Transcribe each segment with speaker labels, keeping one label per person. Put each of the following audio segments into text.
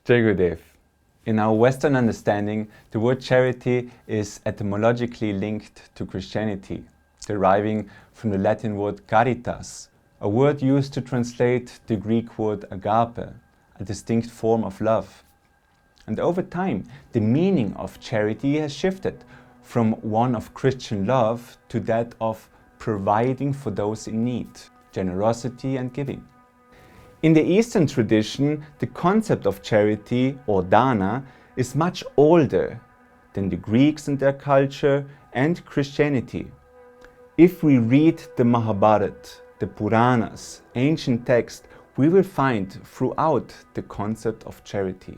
Speaker 1: Jai Gurudev. In our Western understanding, the word charity is etymologically linked to Christianity, deriving from the Latin word caritas, a word used to translate the Greek word agape, a distinct form of love. And over time, the meaning of charity has shifted from one of Christian love to that of providing for those in need, generosity and giving. In the Eastern tradition, the concept of charity, or dana, is much older than the Greeks and their culture and Christianity. If we read the Mahabharata, the Puranas, ancient texts, we will find throughout the concept of charity.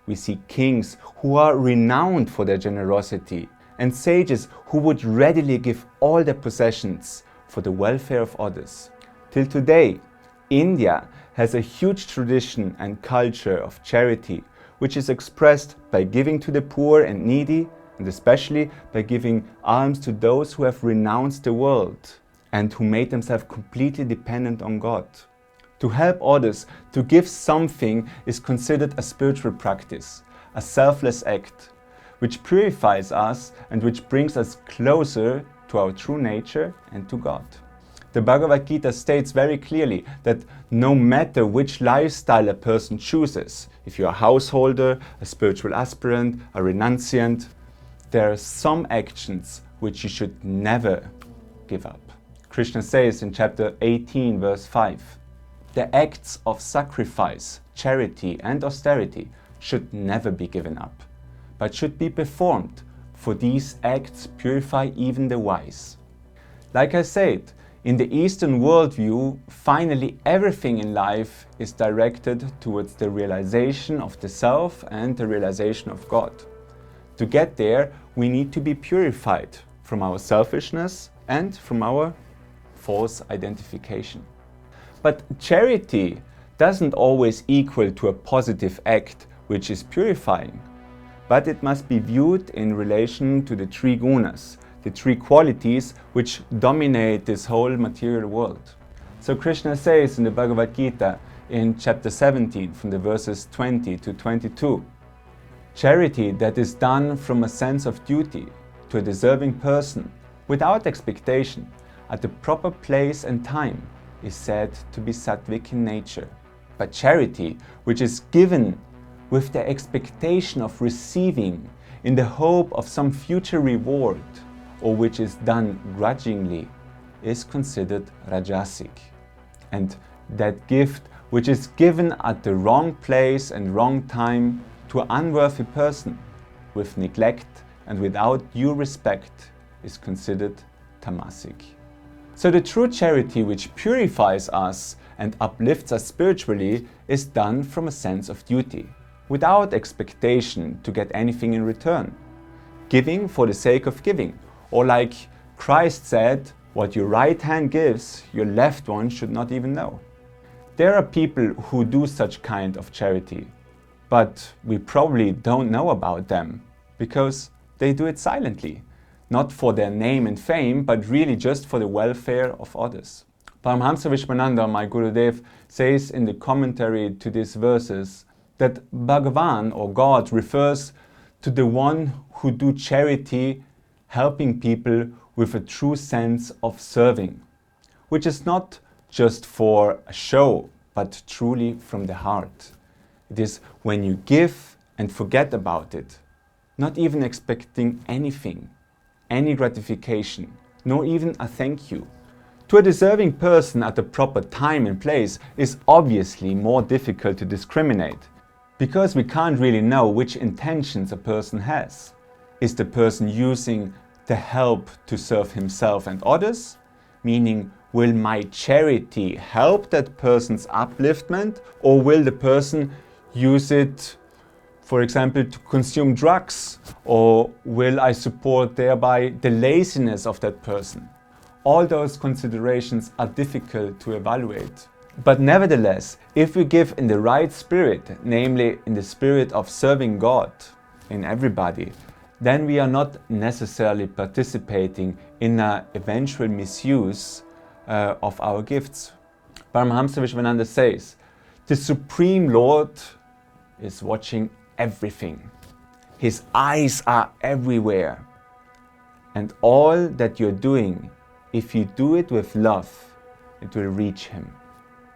Speaker 1: We see kings who are renowned for their generosity and sages who would readily give all their possessions for the welfare of others. Till today, India has a huge tradition and culture of charity, which is expressed by giving to the poor and needy, and especially by giving alms to those who have renounced the world and who made themselves completely dependent on God. To help others, to give something, is considered a spiritual practice, a selfless act, which purifies us and which brings us closer to our true nature and to God. The Bhagavad Gita states very clearly that no matter which lifestyle a person chooses, if you're a householder, a spiritual aspirant, a renunciant, there are some actions which you should never give up. Krishna says in chapter 18, verse 5, the acts of sacrifice, charity and austerity should never be given up, but should be performed, for these acts purify even the wise. Like I said, in the Eastern worldview, finally everything in life is directed towards the realization of the self and the realization of God. To get there, we need to be purified from our selfishness and from our false identification. But charity doesn't always equal to a positive act which is purifying, but it must be viewed in relation to the three gunas, the three qualities which dominate this whole material world. So Krishna says in the Bhagavad Gita in chapter 17 from the verses 20 to 22, charity that is done from a sense of duty to a deserving person without expectation at the proper place and time is said to be sattvic in nature. But charity which is given with the expectation of receiving in the hope of some future reward, or which is done grudgingly, is considered rajasic. And that gift which is given at the wrong place and wrong time to an unworthy person, with neglect and without due respect, is considered tamasic. So the true charity which purifies us and uplifts us spiritually is done from a sense of duty, without expectation to get anything in return. Giving for the sake of giving. Or like Christ said, what your right hand gives, your left one should not even know. There are people who do such kind of charity, but we probably don't know about them because they do it silently, not for their name and fame, but really just for the welfare of others. Paramahamsa Vishwananda, my Gurudev, says in the commentary to these verses that Bhagavan or God refers to the one who do charity helping people with a true sense of serving, which is not just for a show, but truly from the heart. It is when you give and forget about it, not even expecting anything, any gratification, nor even a thank you. To a deserving person at the proper time and place is obviously more difficult to discriminate, because we can't really know which intentions a person has. Is the person using the help to serve himself and others? Meaning, will my charity help that person's upliftment, or will the person use it, for example, to consume drugs? Or will I support thereby the laziness of that person? All those considerations are difficult to evaluate. But nevertheless, if we give in the right spirit, namely in the spirit of serving God in everybody, then we are not necessarily participating in an eventual misuse of our gifts. Paramahamsa Vishwananda says, the Supreme Lord is watching everything. His eyes are everywhere. And all that you're doing, if you do it with love, it will reach him.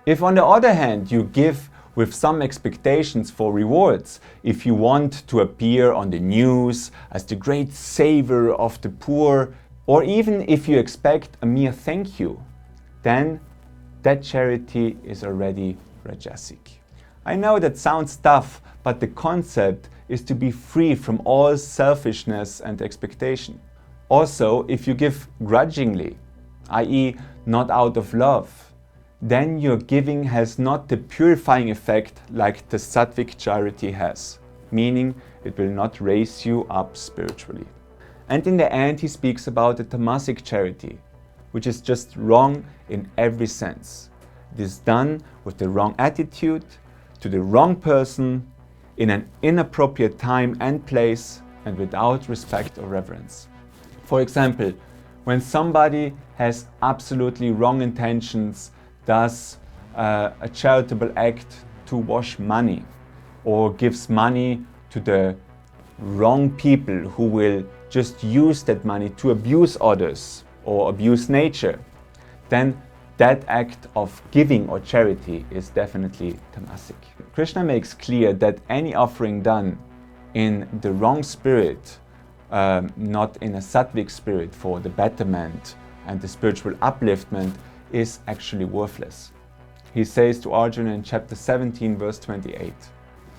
Speaker 1: If on the other hand you give with some expectations for rewards, if you want to appear on the news as the great savior of the poor, or even if you expect a mere thank you, then that charity is already rajasic. I know that sounds tough, but the concept is to be free from all selfishness and expectation. Also, if you give grudgingly, i.e. not out of love, then your giving has not the purifying effect like the sattvic charity has, meaning it will not raise you up spiritually. And in the end he speaks about the tamasic charity, which is just wrong in every sense. It is done with the wrong attitude, to the wrong person, in an inappropriate time and place, and without respect or reverence. For example, when somebody has absolutely wrong intentions, does a charitable act to wash money, or gives money to the wrong people who will just use that money to abuse others or abuse nature, then that act of giving or charity is definitely tamasic. Krishna makes clear that any offering done in the wrong spirit, not in a sattvic spirit for the betterment and the spiritual upliftment, is actually worthless. He says to Arjuna in chapter 17 verse 28,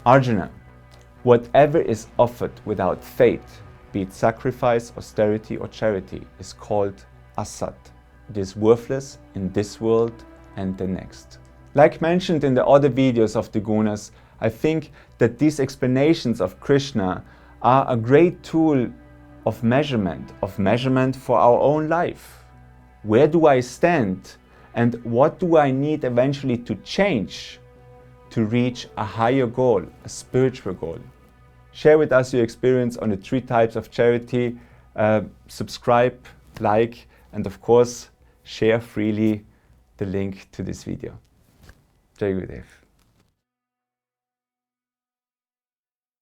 Speaker 1: Arjuna, whatever is offered without faith, be it sacrifice, austerity or charity, is called asat. It is worthless in this world and the next. Like mentioned in the other videos of the Gunas, I think that these explanations of Krishna are a great tool of measurement for our own life. Where do I stand and what do I need eventually to change to reach a higher goal, a spiritual goal? Share with us your experience on the 3 types of charity, subscribe, like, and of course, share freely the link to this video. Jai Gurudev.